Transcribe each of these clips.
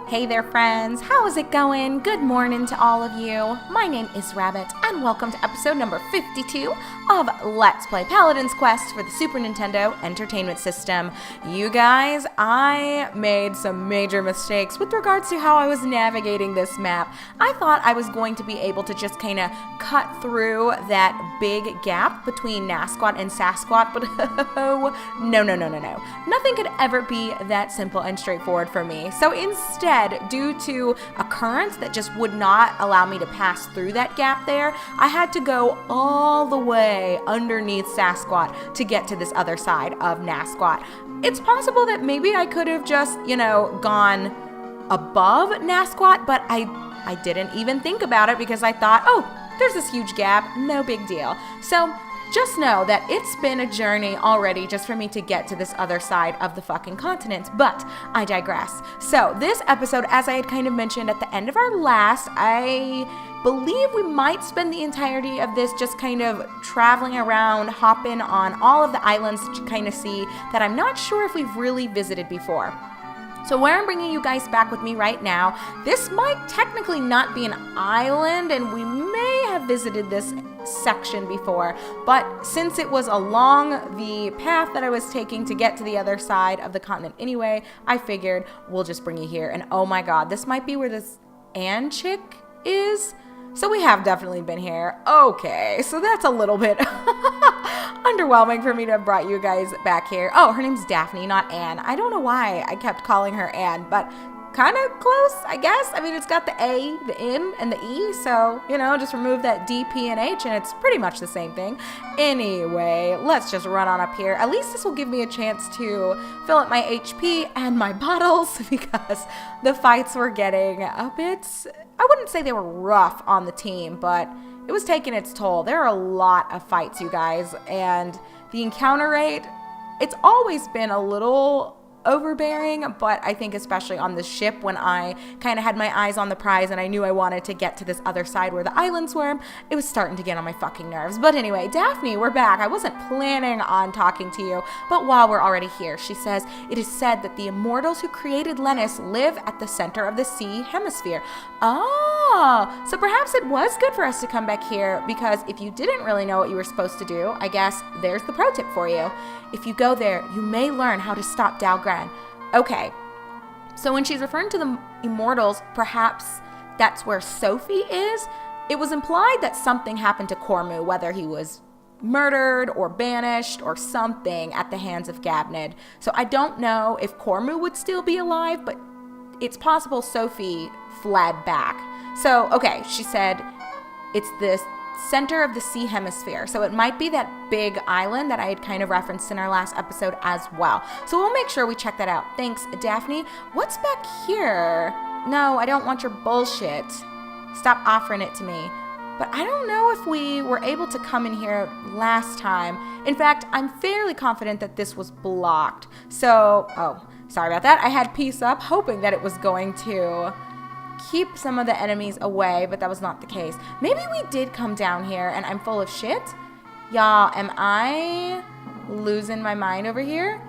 Hey there friends, how is it going? Good morning to all of you. My name is Rabbit and welcome to episode number 52 of Let's Play Paladin's Quest for the Super Nintendo Entertainment System. You guys, I made some major mistakes with regards to how I was navigating this map. I thought I was going to be able to just kind of cut through that big gap between Nasquat and Sasquatch, but no. Nothing could ever be that simple and straightforward for me. So instead, due to a current that just would not allow me to pass through that gap there, I had to go all the way underneath Sasquatch to get to this other side of Nasquat. It's possible that maybe I could have just, gone above Nasquat, but I didn't even think about it because I thought, oh, there's this huge gap, no big deal. So just know that it's been a journey already just for me to get to this other side of the fucking continent, but I digress. So this episode, as I had kind of mentioned at the end of our last, I believe we might spend the entirety of this just kind of traveling around, hopping on all of the islands to kind of see that I'm not sure if we've really visited before. So where I'm bringing you guys back with me right now, this might technically not be an island, and we may have visited this section before, but since it was along the path that I was taking to get to the other side of the continent anyway, I figured we'll just bring you here. And oh my god, this might be where this Ann chick is. So we have definitely been here. Okay, so that's a little bit underwhelming for me to have brought you guys back here. Oh, her name's Daphne, not Anne. I don't know why I kept calling her Anne, but kind of close, I guess. I mean, it's got the A, the N, and the E, so, just remove that D, P, and H, and it's pretty much the same thing. Anyway, let's just run on up here. At least this will give me a chance to fill up my HP and my bottles, because the fights were getting a bit, I wouldn't say they were rough on the team, but it was taking its toll. There are a lot of fights, you guys, and the encounter rate, it's always been a little overbearing, but I think especially on the ship when I kind of had my eyes on the prize and I knew I wanted to get to this other side where the islands were, it was starting to get on my fucking nerves. But anyway, Daphne, we're back. I wasn't planning on talking to you, but while we're already here, she says, it is said that the immortals who created Lennis live at the center of the sea hemisphere. Oh, so perhaps it was good for us to come back here, because if you didn't really know what you were supposed to do, I guess there's the pro tip for you. If you go there, you may learn how to stop Dalgran. Okay, so when she's referring to the immortals, perhaps that's where Sophie is. It was implied that something happened to Cormu, whether he was murdered or banished or something at the hands of Gabnid. So I don't know if Cormu would still be alive, but it's possible Sophie fled back. So, okay, she said it's this center of the sea hemisphere, so it might be that big island that I had kind of referenced in our last episode as well. So we'll make sure we check that out. Thanks, Daphne. What's back here? No, I don't want your bullshit. Stop offering it to me. But I don't know if we were able to come in here last time. In fact, I'm fairly confident that this was blocked. So, oh, sorry about that. I had peace up, hoping that it was going to keep some of the enemies away, but that was not the case. Maybe we did come down here and I'm full of shit? Y'all, am I losing my mind over here?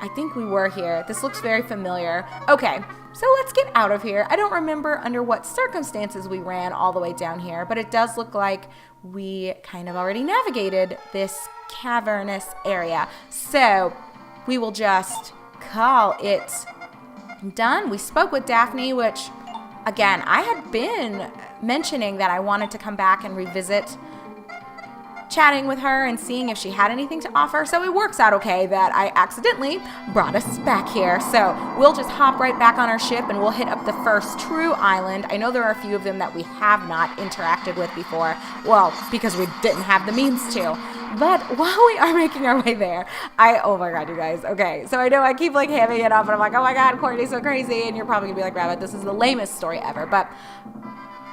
I think we were here. This looks very familiar. Okay, so let's get out of here. I don't remember under what circumstances we ran all the way down here, but it does look like we kind of already navigated this cavernous area. So we will just call it done. We spoke with Daphne, which, again, I had been mentioning that I wanted to come back and revisit chatting with her and seeing if she had anything to offer, so it works out okay that I accidentally brought us back here. So we'll just hop right back on our ship and we'll hit up the first true island. I know there are a few of them that we have not interacted with before, well, because we didn't have the means to. But while we are making our way there, oh my god, you guys, okay, so I know I keep like hamming it up and I'm like, oh my god, Courtney's so crazy, and you're probably gonna be like, Rabbit, this is the lamest story ever, but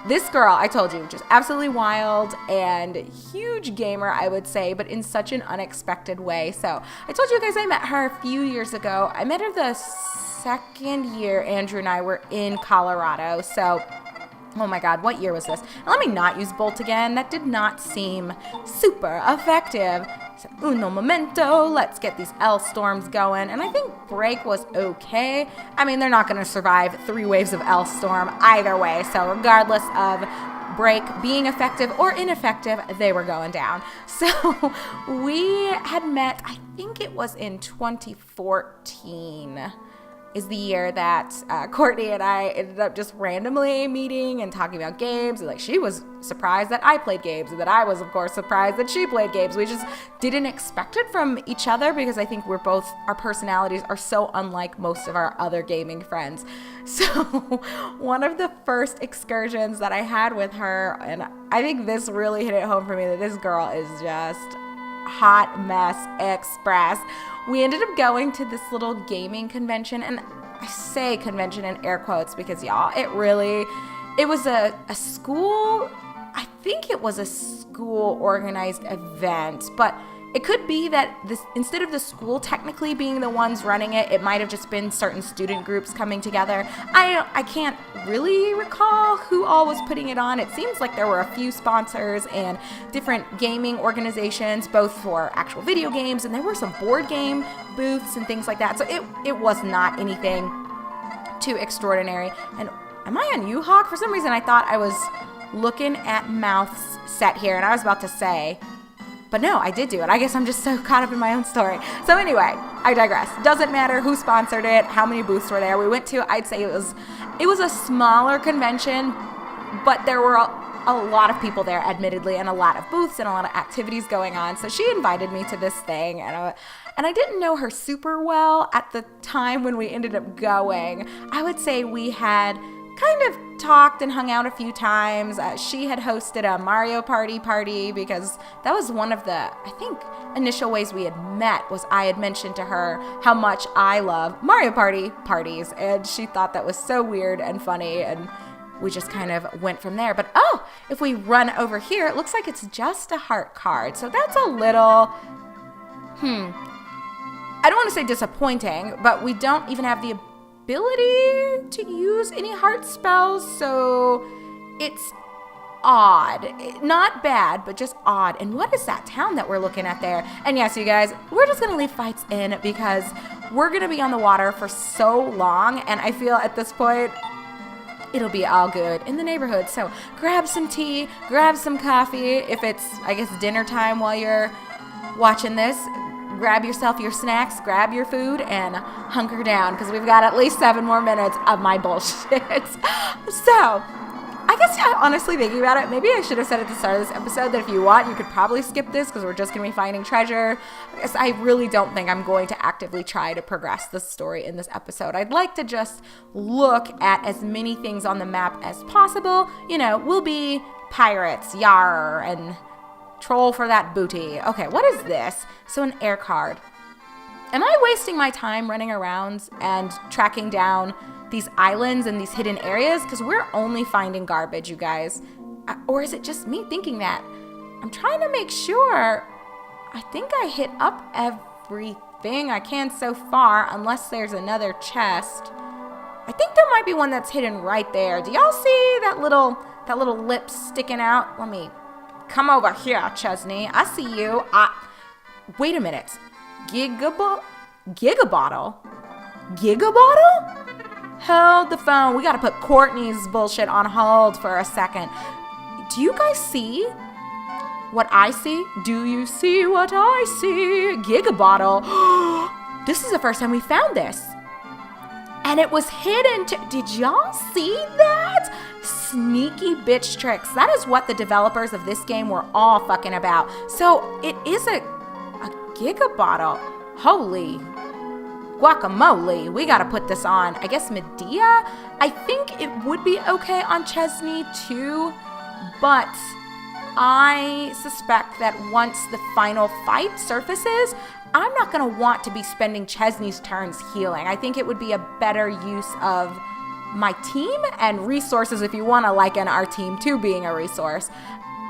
this girl, I told you, just absolutely wild and huge gamer, I would say, but in such an unexpected way. So I told you guys I met her a few years ago. I met her the second year Andrew and I were in Colorado. So, oh my god, what year was this? And let me not use Bolt again. That did not seem super effective. So uno momento, let's get these L storms going. And I think break was okay. I mean, they're not going to survive 3 waves of L storm either way. So regardless of break being effective or ineffective, they were going down. So we had met, I think it was in 2014 is the year that Courtney and I ended up just randomly meeting and talking about games. And, like, she was surprised that I played games, and that I was, of course, surprised that she played games. We just didn't expect it from each other because I think our personalities are so unlike most of our other gaming friends. So one of the first excursions that I had with her, and I think this really hit it home for me that this girl is just hot mess express. We ended up going to this little gaming convention, and I say convention in air quotes because, y'all, it was a school, I think it was a school organized event, but it could be that instead of the school technically being the ones running it, it might have just been certain student groups coming together. I can't really recall who all was putting it on. It seems like there were a few sponsors and different gaming organizations, both for actual video games, and there were some board game booths and things like that. So it was not anything too extraordinary. And am I on U-Hawk? For some reason, I thought I was looking at Mouth's set here, and I was about to say, but no, I did do it. I guess I'm just so caught up in my own story. So anyway, I digress. Doesn't matter who sponsored it, how many booths were there. We went to, I'd say it was a smaller convention, but there were a lot of people there, admittedly, and a lot of booths and a lot of activities going on. So she invited me to this thing, and I didn't know her super well at the time when we ended up going. I would say we had kind of talked and hung out a few times. She had hosted a Mario party because that was one of the, I think, initial ways we had met. Was I had mentioned to her how much I love Mario parties, and she thought that was so weird and funny, and we just kind of went from there. But if we run over here, it looks like it's just a heart card, so that's a little I don't want to say disappointing, but we don't even have the ability to use any heart spells, so it's odd. Not bad, but just odd. And what is that town that we're looking at there? And yes, you guys, we're just gonna leave fights in because we're gonna be on the water for so long, and I feel at this point it'll be all good in the neighborhood. So grab some tea, grab some coffee. If it's, I guess, dinner time while you're watching this, grab yourself your snacks, grab your food, and hunker down because we've got at least 7 more minutes of my bullshit. So, I guess, honestly, thinking about it, maybe I should have said at the start of this episode that if you want, you could probably skip this because we're just going to be finding treasure. I guess I really don't think I'm going to actively try to progress the story in this episode. I'd like to just look at as many things on the map as possible. You know, we'll be pirates, yar, and troll for that booty. Okay, what is this? So an air card. Am I wasting my time running around and tracking down these islands and these hidden areas? Because we're only finding garbage, you guys. Or is it just me thinking that? I'm trying to make sure. I think I hit up everything I can so far, unless there's another chest. I think there might be one that's hidden right there. Do y'all see that little lip sticking out? Let me come over here, Chesney. I see you. Wait a minute. Gigabottle? Hold the phone. We gotta put Courtney's bullshit on hold for a second. Do you guys see what I see? Do you see what I see? Gigabottle. This is the first time we found this. And it was hidden. Did y'all see that? Sneaky bitch tricks. That is what the developers of this game were all fucking about. So it is a Gigabottle. Holy guacamole. We gotta put this on, I guess, Medea? I think it would be okay on Chesney too, but I suspect that once the final fight surfaces, I'm not gonna want to be spending Chesney's turns healing. I think it would be a better use of my team and resources, if you want to liken our team to being a resource,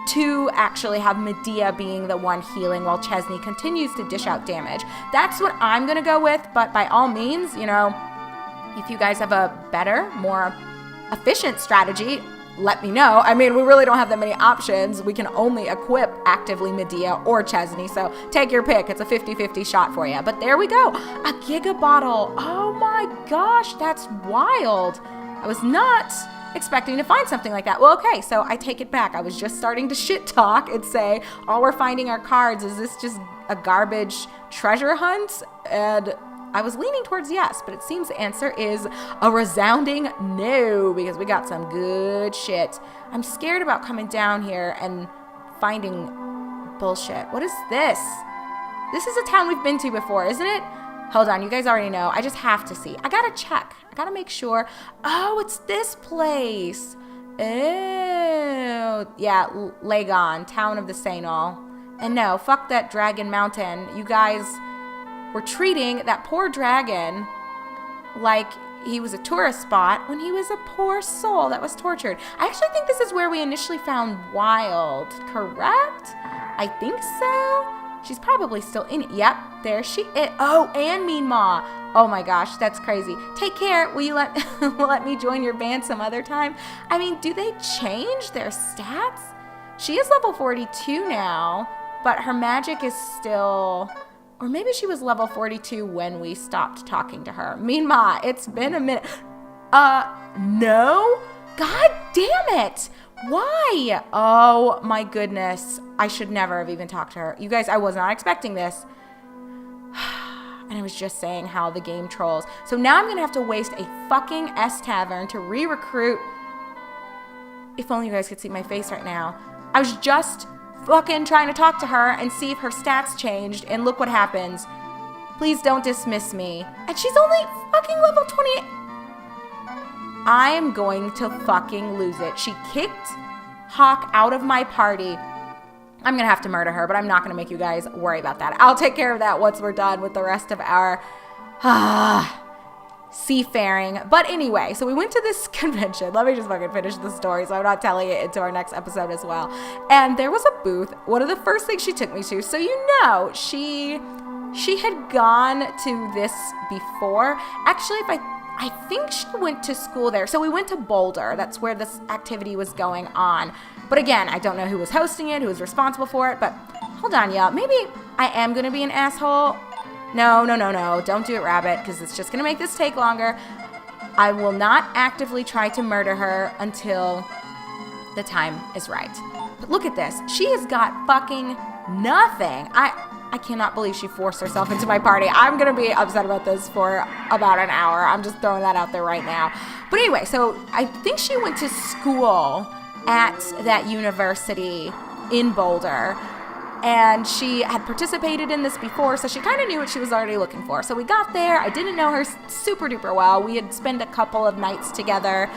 to actually have Medea being the one healing while Chesney continues to dish out damage. That's what I'm going to go with, but by all means, you know, if you guys have a better, more efficient strategy, let me know. I mean, we really don't have that many options. We can only equip actively Medea or Chesney, so take your pick. It's a 50-50 shot for you. But there we go. A Giga Bottle. Oh my gosh, that's wild. I was not expecting to find something like that. Well, okay, so I take it back. I was just starting to shit talk and say, oh, we're finding our cards. Is this just a garbage treasure hunt? And I was leaning towards yes, but it seems the answer is a resounding no, because we got some good shit. I'm scared about coming down here and finding bullshit. What is this? This is a town we've been to before, isn't it? Hold on, you guys already know. I just have to see. I gotta check. I gotta make sure. Oh, it's this place. Oh, yeah, Lagon, Town of the Sainal. And no, fuck that Dragon Mountain. You guys were treating that poor dragon like he was a tourist spot when he was a poor soul that was tortured. I actually think this is where we initially found Wild, correct? I think so. She's probably still in it. Yep, there she is. Oh, and Mean Ma. Oh my gosh, that's crazy. Take care. Will you let me join your band some other time? I mean, do they change their stats? She is level 42 now, but her magic is still... Or maybe she was level 42 when we stopped talking to her. Mean Ma, it's been a minute. No? God damn it. Why? Oh my goodness. I should never have even talked to her. You guys, I was not expecting this. And I was just saying how the game trolls. So now I'm going to have to waste a fucking S Tavern to re-recruit. If only you guys could see my face right now. I was just fucking trying to talk to her and see if her stats changed, and look what happens. Please don't dismiss me. And she's only fucking level 28. I am going to fucking lose it. She kicked Hawk out of my party. I'm gonna have to murder her, but I'm not gonna make you guys worry about that. I'll take care of that once we're done with the rest of our seafaring. But anyway, so we went to this convention. Let me just fucking finish the story so I'm not telling it into our next episode as well. And there was a booth. One of the first things she took me to, so you know, she had gone to this before. Actually, I think she went to school there. So we went to Boulder. That's where this activity was going on. But again, I don't know who was hosting it, who was responsible for it. But hold on, y'all. Maybe I am going to be an asshole. No. Don't do it, Rabbit, because it's just going to make this take longer. I will not actively try to murder her until the time is right. But look at this. She has got fucking nothing. I cannot believe she forced herself into my party. I'm going to be upset about this for about an hour. I'm just throwing that out there right now. But anyway, so I think she went to school at that university in Boulder. And she had participated in this before, so she kind of knew what she was already looking for. So we got there. I didn't know her super duper well. We had spent a couple of nights together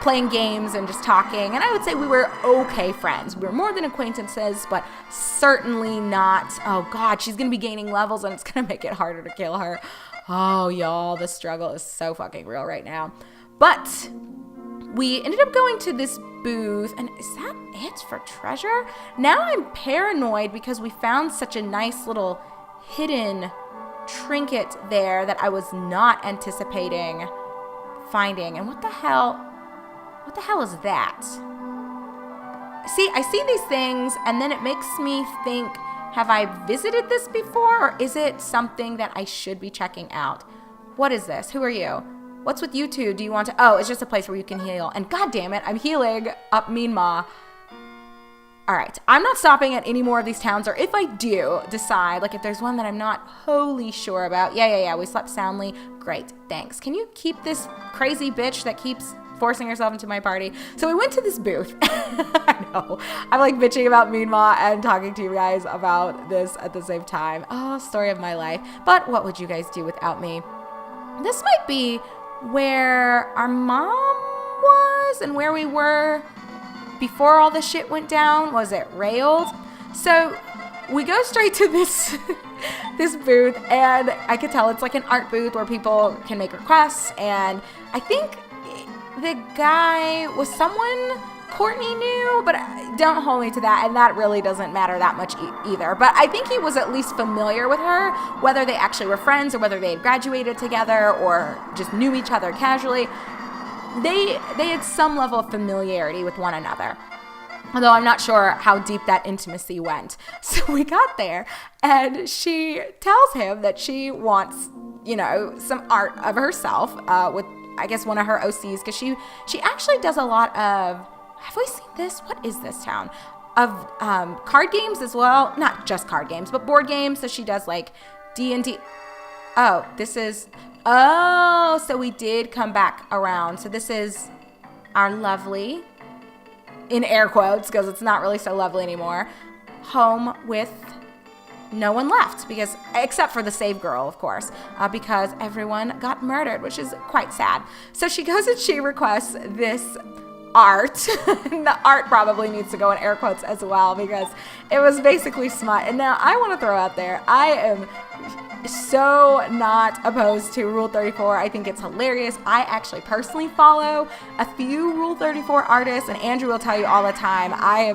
playing games and just talking. And I would say we were okay friends. We were more than acquaintances, but certainly not, oh God, she's going to be gaining levels and it's going to make it harder to kill her. Oh, y'all, the struggle is so fucking real right now. But we ended up going to this booth, and is that it for treasure? Now I'm paranoid because we found such a nice little hidden trinket there that I was not anticipating finding. And what the hell is that? See, I see these things, and then it makes me think, have I visited this before, or is it something that I should be checking out? What is this? Who are you? What's with you two? Do you want to... Oh, it's just a place where you can heal. And god damn it, I'm healing up Mean Ma. All right, I'm not stopping at any more of these towns, or if I do decide, like if there's one that I'm not wholly sure about. Yeah, we slept soundly. Great, thanks. Can you keep this crazy bitch that keeps forcing herself into my party? So we went to this booth. I know. I'm like bitching about Mean Ma and talking to you guys about this at the same time. Oh, story of my life. But what would you guys do without me? This might be where our mom was and where we were before all the shit went down. Was it railed? So we go straight to this this booth, and I could tell it's like an art booth where people can make requests, and I think the guy was someone Courtney knew, but don't hold me to that, and that really doesn't matter that much either. But I think he was at least familiar with her, whether they actually were friends or whether they had graduated together or just knew each other casually. they had some level of familiarity with one another. Although I'm not sure how deep that intimacy went. So we got there, and she tells him that she wants, some art of herself with, I guess, one of her OCs, because she actually does a lot of, have we seen this? What is this town? Of card games as well. Not just card games, but board games. So she does like D&D. Oh, so we did come back around. So this is our lovely, in air quotes, because it's not really so lovely anymore, home with no one left, because except for the save girl, of course, because everyone got murdered, which is quite sad. So she goes and she requests this art. The art probably needs to go in air quotes as well, because it was basically smut. And now I want to throw out there, I am so not opposed to Rule 34. I think it's hilarious. I actually personally follow a few Rule 34 artists, and Andrew will tell you all the time, I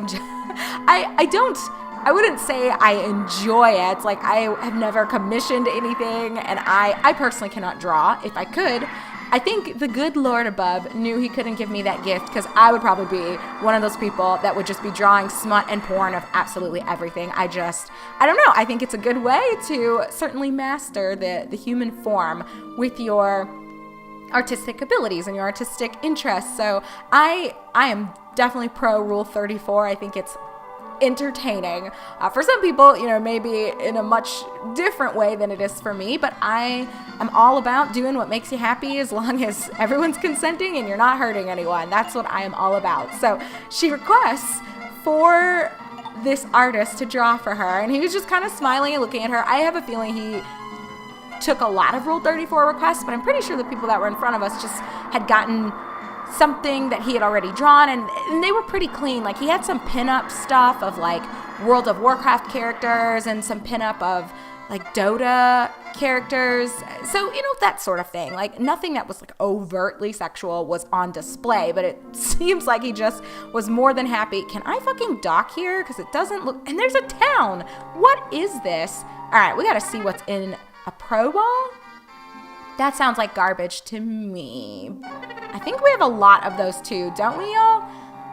wouldn't say I enjoy it. Like, I have never commissioned anything, and I personally cannot draw. If I could, I think the good Lord above knew he couldn't give me that gift, because I would probably be one of those people that would just be drawing smut and porn of absolutely everything. I don't know. I think it's a good way to certainly master the human form with your artistic abilities and your artistic interests. So I am definitely pro Rule 34. I think it's entertaining. For some people, maybe in a much different way than it is for me, but I am all about doing what makes you happy as long as everyone's consenting and you're not hurting anyone. That's what I am all about. So she requests for this artist to draw for her, and he was just kind of smiling and looking at her. I have a feeling he took a lot of Rule 34 requests, but I'm pretty sure the people that were in front of us just had gotten something that he had already drawn, and they were pretty clean. Like, he had some pinup stuff of like World of Warcraft characters and some pinup of like Dota characters. So, that sort of thing. Like, nothing that was like overtly sexual was on display, but it seems like he just was more than happy. Can I fucking dock here? Because it doesn't look, and there's a town. What is this? All right, we got to see what's in a pro ball. That sounds like garbage to me. I think we have a lot of those too, don't we, y'all?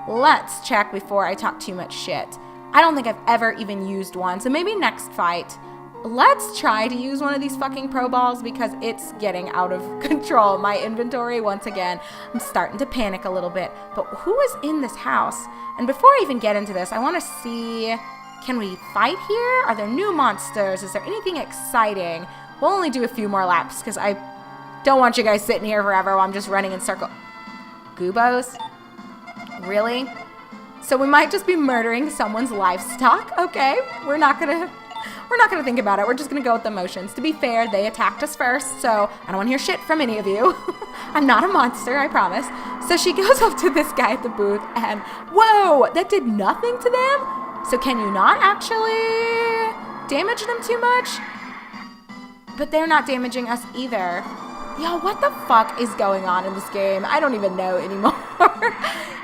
Let's check before I talk too much shit. I don't think I've ever even used one, so maybe next fight, let's try to use one of these fucking pro balls, because it's getting out of control. My inventory, once again, I'm starting to panic a little bit. But who is in this house? And before I even get into this, I want to see, can we fight here? Are there new monsters? Is there anything exciting? We'll only do a few more laps, because I don't want you guys sitting here forever while I'm just running in circles. Goobos? Really? So we might just be murdering someone's livestock? Okay, we're not gonna think about it. We're just gonna go with the motions. To be fair, they attacked us first, so I don't want to hear shit from any of you. I'm not a monster, I promise. So she goes up to this guy at the booth, and whoa, that did nothing to them? So can you not actually damage them too much? But they're not damaging us either. Yo, what the fuck is going on in this game? I don't even know anymore.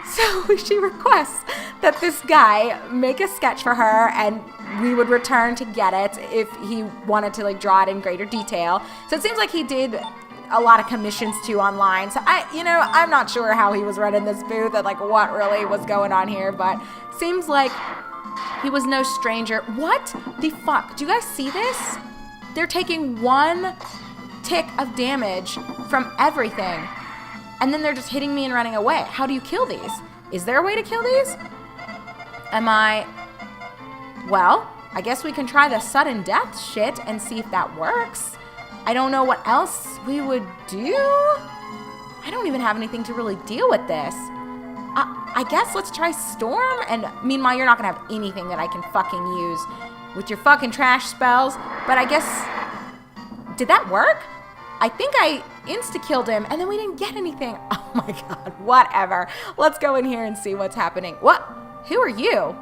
So she requests that this guy make a sketch for her, and we would return to get it if he wanted to like draw it in greater detail. So it seems like he did a lot of commissions too online. So I'm not sure how he was running this booth and like what really was going on here, but seems like he was no stranger. What the fuck? Do you guys see this? They're taking one tick of damage from everything, and then they're just hitting me and running away. How do you kill these? Is there a way to kill these? Well, I guess we can try the sudden death shit and see if that works. I don't know what else we would do. I don't even have anything to really deal with this. I guess let's try Storm, and meanwhile, you're not gonna have anything that I can fucking use with your fucking trash spells, but I guess, did that work? I think I insta-killed him, and then we didn't get anything. Oh my god, whatever. Let's go in here and see what's happening. What? Who are you?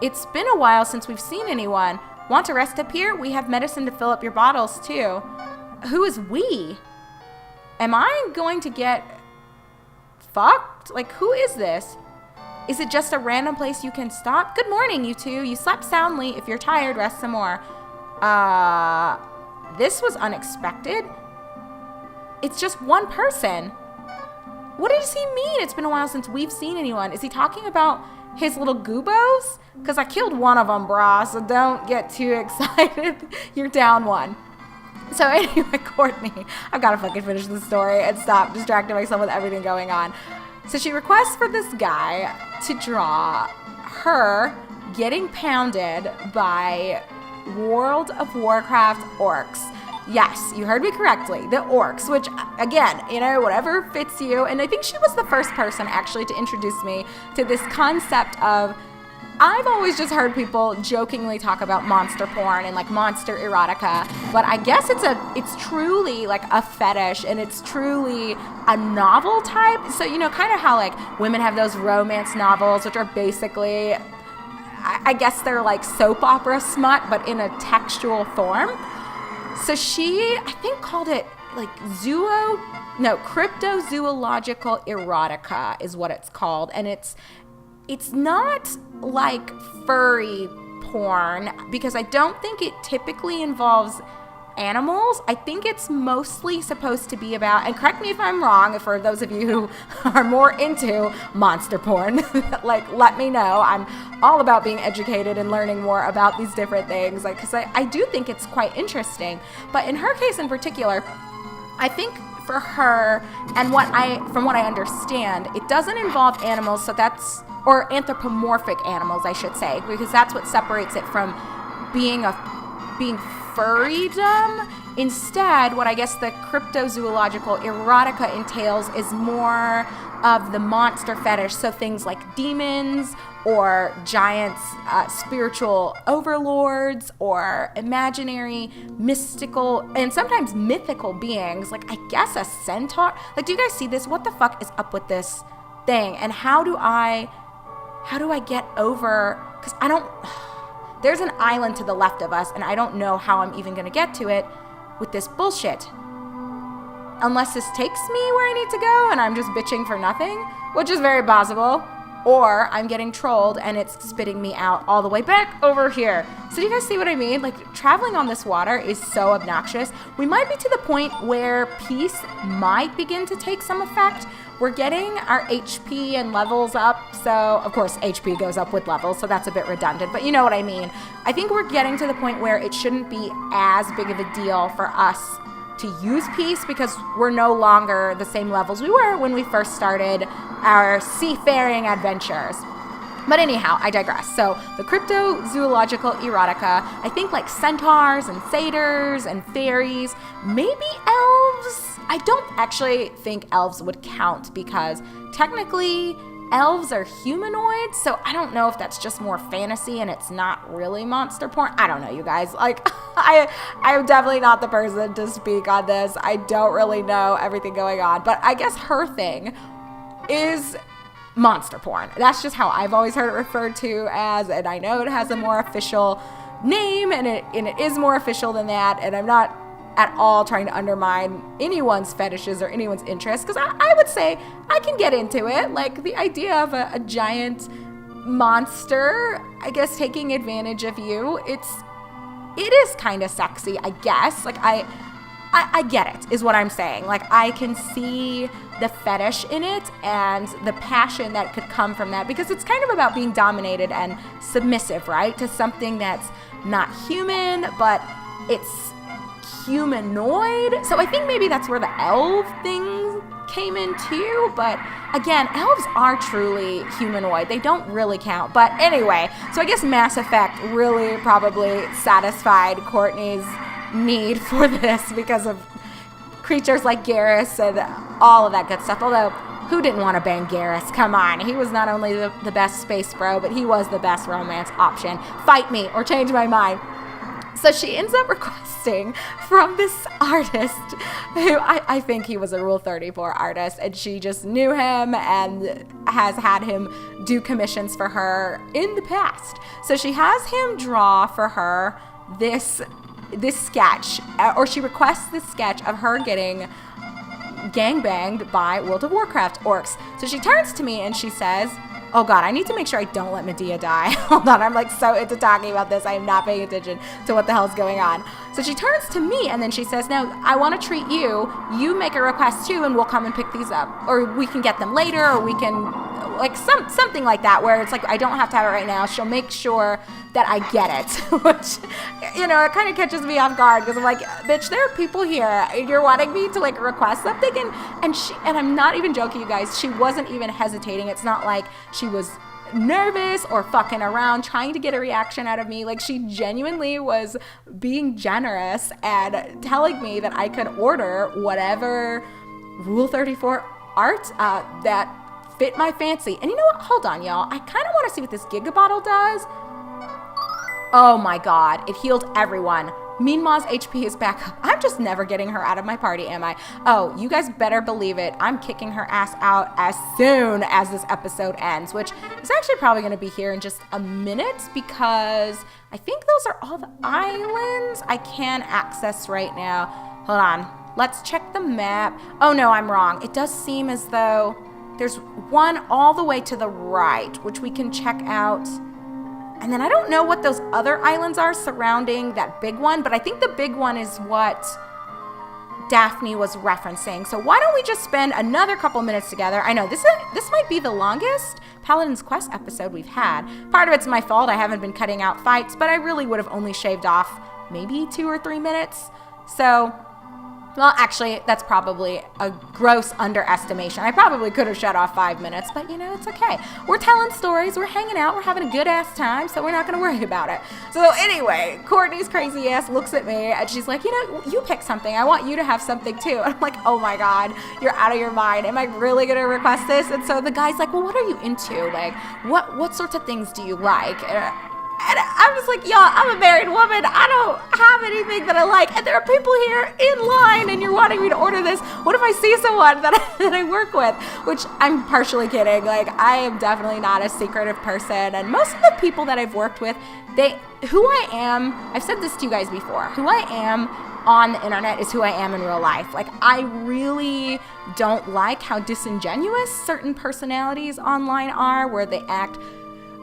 It's been a while since we've seen anyone. Want to rest up here? We have medicine to fill up your bottles, too. Who is we? Am I going to get fucked? Like, who is this? Is it just a random place you can stop? Good morning, you two. You slept soundly. If you're tired, rest some more. This was unexpected. It's just one person. what does he mean? It's been a while since we've seen anyone. Is he talking about his little goobos? Because I killed one of them, brah, so don't get too excited. You're down one. So anyway, Courtney, I've got to fucking finish the story and stop distracting myself with everything going on. So she requests for this guy to draw her getting pounded by World of Warcraft orcs. Yes, you heard me correctly. The orcs, which, again, whatever fits you. And I think she was the first person, actually, to introduce me to this concept of, I've always just heard people jokingly talk about monster porn and, like, monster erotica. But I guess it's truly, like, a fetish, and it's truly a novel type. So, kind of how, like, women have those romance novels, which are basically, I guess they're, like, soap opera smut, but in a textual form. So she, I think, called it like cryptozoological erotica is what it's called. And it's not like furry porn, because I don't think it typically involves animals. I think it's mostly supposed to be about, and correct me if I'm wrong, for those of you who are more into monster porn, like, let me know. I'm all about being educated and learning more about these different things, like, because I do think it's quite interesting. But in her case in particular, I think for her, and from what I understand, it doesn't involve animals, or anthropomorphic animals, I should say, because that's what separates it from being furrydom. Instead, what I guess the cryptozoological erotica entails is more of the monster fetish. So things like demons or giants, spiritual overlords, or imaginary, mystical, and sometimes mythical beings. Like, I guess a centaur. Like, do you guys see this? What the fuck is up with this thing? And how do I get over, because there's an island to the left of us, and I don't know how I'm even going to get to it with this bullshit. Unless this takes me where I need to go, and I'm just bitching for nothing, which is very possible. Or I'm getting trolled, and it's spitting me out all the way back over here. So do you guys see what I mean? Like, traveling on this water is so obnoxious. We might be to the point where peace might begin to take some effect. We're getting our HP and levels up, so of course HP goes up with levels, so that's a bit redundant, but you know what I mean. I think we're getting to the point where it shouldn't be as big of a deal for us to use peace, because we're no longer the same levels we were when we first started our seafaring adventures. But anyhow, I digress. So the cryptozoological erotica, I think, like centaurs and satyrs and fairies, maybe elves. I don't actually think elves would count, because technically elves are humanoids, so I don't know if that's just more fantasy and it's not really monster porn. I don't know, you guys. Like, I'm definitely not the person to speak on this. I don't really know everything going on, but I guess her thing is monster porn. That's just how I've always heard it referred to as, and I know it has a more official name, and it is more official than that, and I'm not at all trying to undermine anyone's fetishes or anyone's interests, because I would say I can get into it. Like, the idea of a giant monster, I guess, taking advantage of you, it is kind of sexy, I guess. Like, I get it, is what I'm saying. Like, I can see the fetish in it and the passion that could come from that, because it's kind of about being dominated and submissive, right? To something that's not human, but it's humanoid. So I think maybe that's where the elf thing came in too. But again, elves are truly humanoid. They don't really count. But anyway, so I guess Mass Effect really probably satisfied Courtney's need for this because of creatures like Garrus and all of that good stuff. Although, who didn't want to bang Garrus? Come on. He was not only the best space bro, but he was the best romance option. Fight me or change my mind. So she ends up requesting from this artist, who I think he was a Rule 34 artist, and she just knew him and has had him do commissions for her in the past. So she has him draw for her this sketch, or she requests this sketch of her getting gangbanged by World of Warcraft orcs. So she turns to me and she says, Oh God, I need to make sure I don't let Medea die. Hold on, I'm like so into talking about this. I am not paying attention to what the hell's going on. So she turns to me and then she says, no, I want to treat you. You make a request too and we'll come and pick these up. Or we can get them later, or we can, like something like that, where it's like, I don't have to have it right now. She'll make sure that I get it, which, you know, it kind of catches me off guard because I'm like, bitch, there are people here. You're wanting me to like request something. And I'm not even joking, you guys. She wasn't even hesitating. It's not like she was nervous or fucking around trying to get a reaction out of me. Like, she genuinely was being generous and telling me that I could order whatever Rule 34 art that fit my fancy. And you know what? Hold on, y'all. I kind of want to see what this Giga Bottle does. Oh my God, it healed everyone. Mean Ma's HP is back up. I'm just never getting her out of my party, am I? Oh, you guys better believe it. I'm kicking her ass out as soon as this episode ends, which is actually probably going to be here in just a minute because I think those are all the islands I can access right now. Hold on. Let's check the map. Oh no, I'm wrong. It does seem as though there's one all the way to the right, which we can check out. And then I don't know what those other islands are surrounding that big one, but I think the big one is what Daphne was referencing. So why don't we just spend another couple minutes together? I know this might be the longest Paladin's Quest episode we've had. Part of it's my fault. I haven't been cutting out fights, but I really would have only shaved off maybe 2 or 3 minutes. So, well, actually, that's probably a gross underestimation. I probably could have shut off 5 minutes, but you know, it's okay. We're telling stories, we're hanging out, we're having a good ass time, so we're not gonna worry about it. So anyway, Courtney's crazy ass looks at me and she's like, you know, you pick something. I want you to have something too. And I'm like, oh my God, you're out of your mind. Am I really gonna request this? And so the guy's like, well, what are you into? Like, what sorts of things do you like? And I'm just like, y'all, I'm a married woman. I don't have anything that I like. And there are people here in line and you're wanting me to order this. What if I see someone that I work with? Which I'm partially kidding. Like, I am definitely not a secretive person. And most of the people that I've worked with, who I am, I've said this to you guys before, who I am on the internet is who I am in real life. Like, I really don't like how disingenuous certain personalities online are, where they act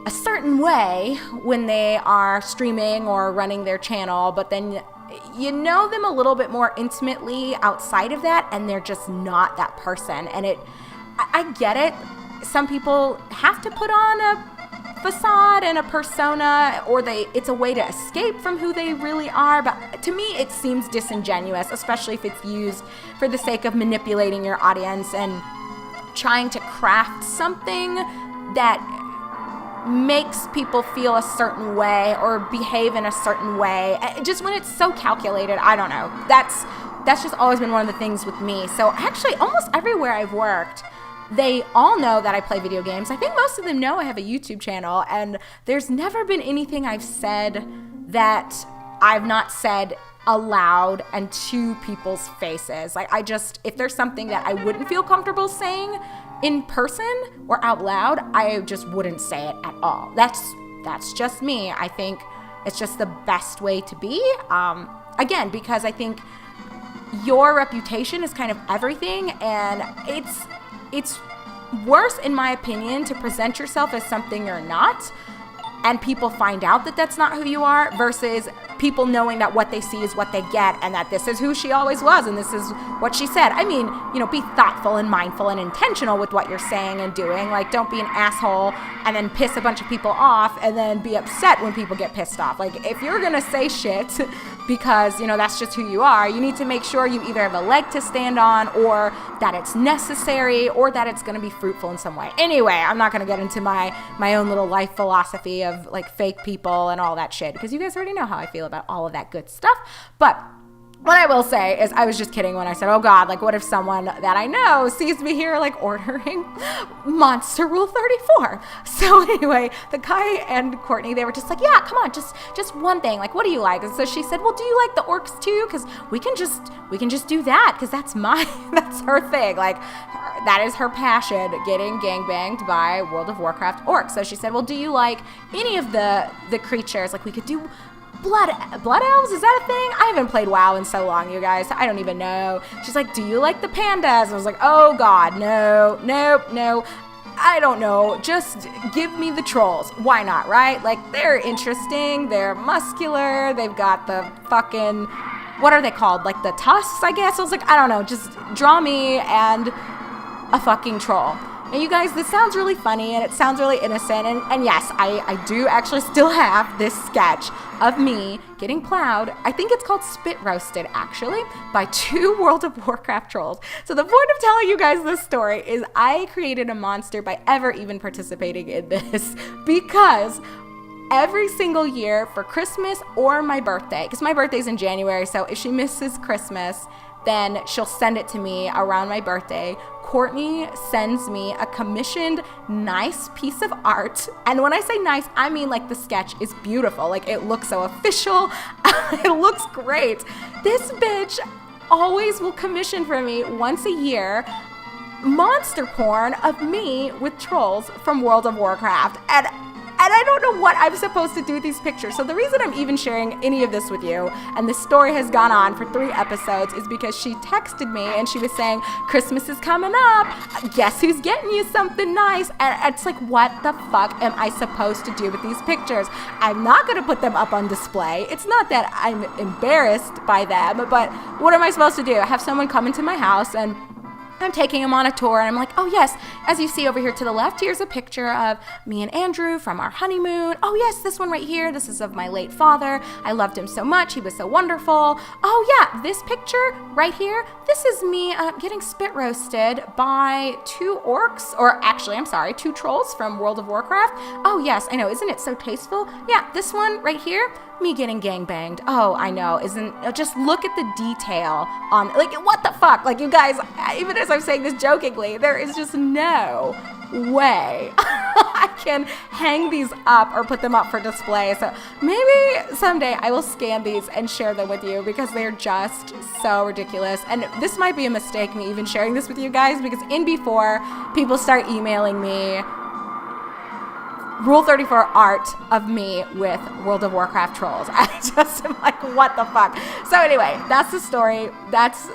a certain way when they are streaming or running their channel, but then you know them a little bit more intimately outside of that and they're just not that person. And I get it. Some people have to put on a facade and a persona, or it's a way to escape from who they really are. But to me, it seems disingenuous, especially if it's used for the sake of manipulating your audience and trying to craft something that makes people feel a certain way or behave in a certain way. Just when it's so calculated, I don't know. That's just always been one of the things with me. So actually, almost everywhere I've worked, they all know that I play video games. I think most of them know I have a YouTube channel, and there's never been anything I've said that I've not said aloud and to people's faces. Like, if there's something that I wouldn't feel comfortable saying in person or out loud, I just wouldn't say it at all. That's just me. I think it's just the best way to be. Again, because I think your reputation is kind of everything, and it's worse, in my opinion, to present yourself as something you're not, and people find out that that's not who you are, versus people knowing that what they see is what they get, and that this is who she always was and this is what she said. I mean, you know, be thoughtful and mindful and intentional with what you're saying and doing. Like, don't be an asshole and then piss a bunch of people off and then be upset when people get pissed off. Like, if you're gonna say shit because, you know, that's just who you are, you need to make sure you either have a leg to stand on, or that it's necessary, or that it's gonna be fruitful in some way. Anyway, I'm not gonna get into my own little life philosophy of like fake people and all that shit, because you guys already know how I feel about all of that good stuff. But what I will say is, I was just kidding when I said, oh God, like, what if someone that I know sees me here like ordering Monster Rule 34? So anyway, the guy and Courtney, they were just like, yeah, come on, just one thing. Like, what do you like? And so she said, well, do you like the orcs too? Because we can just do that, because that's her thing. Like, that is her passion, getting gangbanged by World of Warcraft orcs. So she said, well, do you like any of the creatures? Like, we could do blood elves, is that a thing? I haven't played WoW in so long, you guys. I don't even know. She's like, do you like the pandas? And I was like, oh God, no. I don't know, just give me the trolls. Why not, right? Like, they're interesting, they're muscular, they've got the fucking, what are they called? Like the tusks, I guess? I was like, I don't know, just draw me and a fucking troll. Now, you guys, this sounds really funny and it sounds really innocent. And yes, I do actually still have this sketch of me getting plowed. I think it's called Spit Roasted, actually, by 2 World of Warcraft trolls. So the point of telling you guys this story is I created a monster by ever even participating in this because every single year for Christmas or my birthday, because my birthday's in January, so if she misses Christmas, then she'll send it to me around my birthday. Courtney sends me a commissioned nice piece of art. And when I say nice, I mean like the sketch is beautiful. Like it looks so official. It looks great. This bitch always will commission for me once a year monster porn of me with trolls from World of Warcraft. And I don't know what I'm supposed to do with these pictures. So the reason I'm even sharing any of this with you, and this story has gone on for 3 episodes, is because she texted me and she was saying, Christmas is coming up. Guess who's getting you something nice? And it's like, what the fuck am I supposed to do with these pictures? I'm not going to put them up on display. It's not that I'm embarrassed by them, but what am I supposed to do? Have someone come into my house and I'm taking him on a tour, and I'm like, oh yes, as you see over here to the left, here's a picture of me and Andrew from our honeymoon. Oh yes, this one right here, this is of my late father. I loved him so much, he was so wonderful. Oh yeah, this picture right here, this is me getting spit roasted by 2 orcs, or actually, I'm sorry, 2 trolls from World of Warcraft. Oh yes, I know, isn't it so tasteful? Yeah, this one right here, me getting gangbanged. Oh, I know, just look at the detail on, like, what the fuck? Like, you guys, even as I'm saying this jokingly, there is just no way I can hang these up or put them up for display. So maybe someday I will scan these and share them with you because they're just so ridiculous. And this might be a mistake, me even sharing this with you guys, because in before people start emailing me Rule 34 art of me with World of Warcraft trolls. I just am like, what the fuck? So anyway, that's the story. That's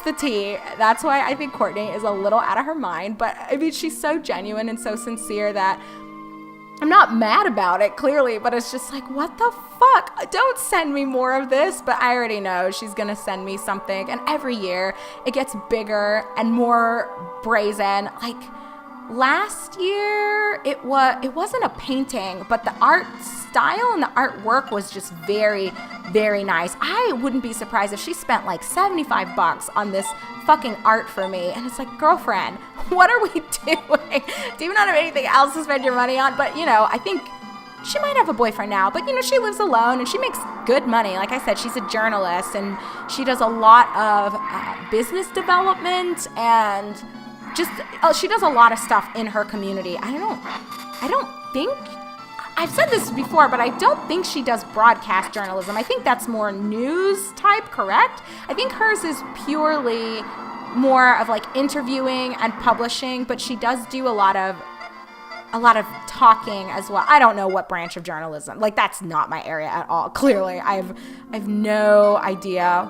the tea. That's why I think Courtney is a little out of her mind. But I mean, she's so genuine and so sincere that I'm not mad about it, clearly. But it's just like, what the fuck? Don't send me more of this. But I already know she's going to send me something. And every year it gets bigger and more brazen. Like, last year, it wasn't a painting, but the art style and the artwork was just very, very nice. I wouldn't be surprised if she spent like $75 on this fucking art for me. And it's like, girlfriend, what are we doing? Do you not have anything else to spend your money on? But, you know, I think she might have a boyfriend now, but, you know, she lives alone and she makes good money. Like I said, she's a journalist and she does a lot of business development and she does a lot of stuff in her community. I don't think, I've said this before, but I don't think she does broadcast journalism. I think that's more news type, correct? I think hers is purely more of like interviewing and publishing, but she does do a lot of talking as well. I don't know what branch of journalism. Like, that's not my area at all. Clearly, I've no idea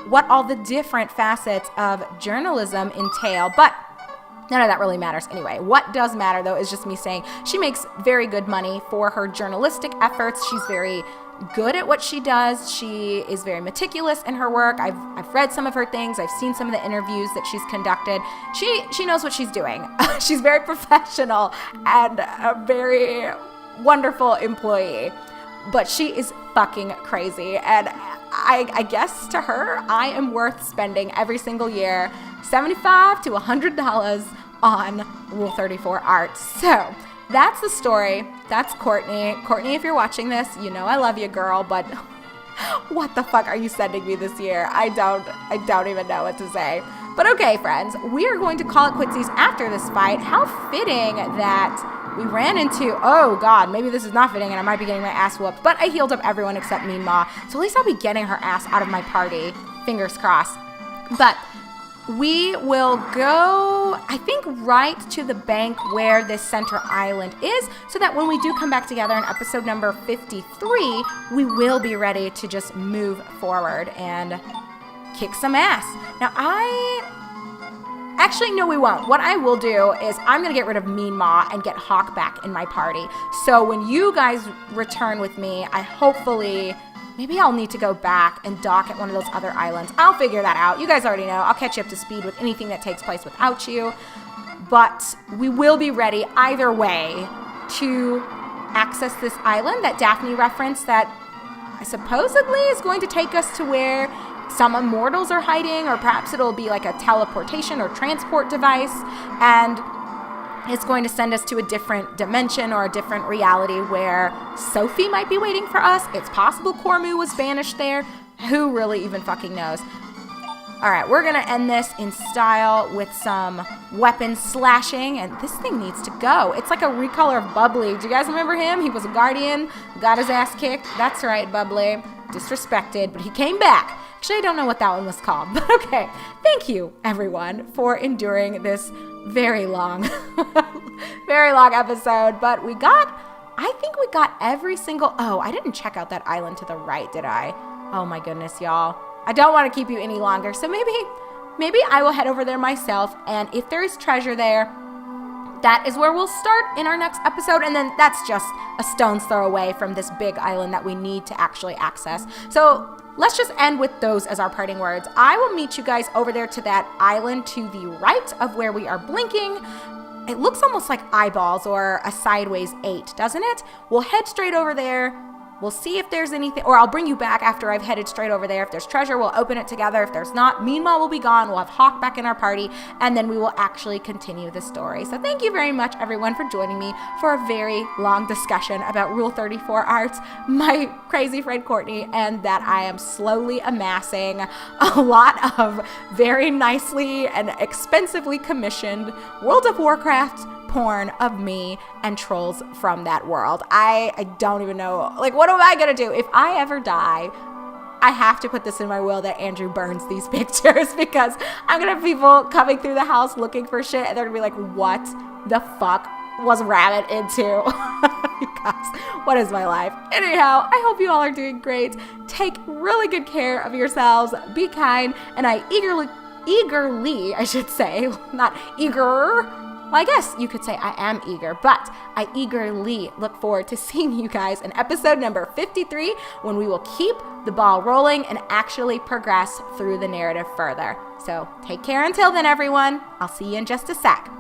what all the different facets of journalism entail, but none of that really matters anyway. What does matter, though, is just me saying she makes very good money for her journalistic efforts. She's very good at what she does. She is very meticulous in her work. I've read some of her things. I've seen some of the interviews that she's conducted. She knows what she's doing. She's very professional and a very wonderful employee. But she is fucking crazy. And I guess to her, I am worth spending every single year $75 to $100 on Rule 34 art. So that's the story. That's Courtney. Courtney, if you're watching this, you know I love you, girl, but what the fuck are you sending me this year? I don't even know what to say. But okay, friends, we are going to call it quitsies after this fight. How fitting that we ran into, oh God, maybe this is not fitting and I might be getting my ass whooped, but I healed up everyone except Mean Ma. So at least I'll be getting her ass out of my party. Fingers crossed. But we will go, I think, right to the bank where this center island is, so that when we do come back together in episode number 53, we will be ready to just move forward and kick some ass. Now, I Actually, no, we won't. What I will do is I'm going to get rid of Mean Ma and get Hawk back in my party. So when you guys return with me, maybe I'll need to go back and dock at one of those other islands. I'll figure that out. You guys already know. I'll catch you up to speed with anything that takes place without you. But we will be ready either way to access this island that Daphne referenced that supposedly is going to take us to where some immortals are hiding, or perhaps it'll be like a teleportation or transport device, and it's going to send us to a different dimension or a different reality where Sophie might be waiting for us. It's possible Cormu was banished there. Who really even fucking knows? All right, we're going to end this in style with some weapon slashing, and this thing needs to go. It's like a recolor of Bubbly. Do you guys remember him? He was a guardian, got his ass kicked. That's right, Bubbly. Disrespected, but he came back. Actually, I don't know what that one was called, but okay. Thank you, everyone, for enduring this very long, very long episode. But I think we got every single, I didn't check out that island to the right, did I? Oh my goodness, y'all. I don't want to keep you any longer, so maybe I will head over there myself, and if there is treasure there, that is where we'll start in our next episode, and then that's just a stone's throw away from this big island that we need to actually access. So let's just end with those as our parting words. I will meet you guys over there to that island to the right of where we are blinking. It looks almost like eyeballs or a sideways 8, doesn't it? We'll head straight over there. We'll see if there's anything, or I'll bring you back after I've headed straight over there. If there's treasure, we'll open it together. If there's not, Mean Ma will be gone. We'll have Hawk back in our party, and then we will actually continue the story. So thank you very much, everyone, for joining me for a very long discussion about Rule 34 arts, my crazy friend Courtney, and that I am slowly amassing a lot of very nicely and expensively commissioned World of Warcraft porn of me and trolls from that world. I don't even know, like, what am I gonna do? If I ever die, I have to put this in my will that Andrew burns these pictures, because I'm gonna have people coming through the house looking for shit, and they're gonna be like, what the fuck was Rabbit into? You guys, what is my life? Anyhow, I hope you all are doing great. Take really good care of yourselves. Be kind, and I eagerly, I should say, not eager. Well, I guess you could say I am eager, but I eagerly look forward to seeing you guys in episode number 53, when we will keep the ball rolling and actually progress through the narrative further. So take care until then, everyone. I'll see you in just a sec.